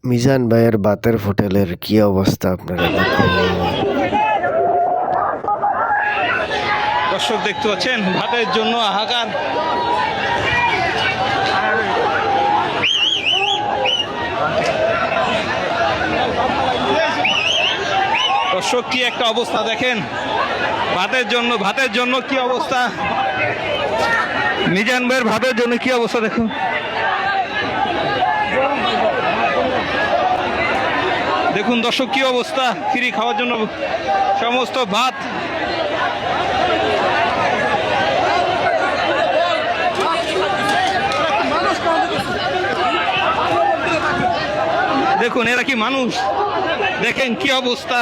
মিজান ভাইয়ের বাতের হোটেলের কি অবস্থা আপনারা দেখুন। দর্শক দেখতে পাচ্ছেন ভাতের জন্য হাহাকার। দর্শক কি একটা অবস্থা দেখেন, ভাতের জন্য কি অবস্থা, মিজান ভাইয়ের ভাতের জন্য কি অবস্থা দেখুন। দেখুন দর্শক কি অবস্থা, ফ্রি খাওয়ার জন্য সমস্ত ভাত। দেখুন এরা কি মানুষ, দেখেন কি অবস্থা।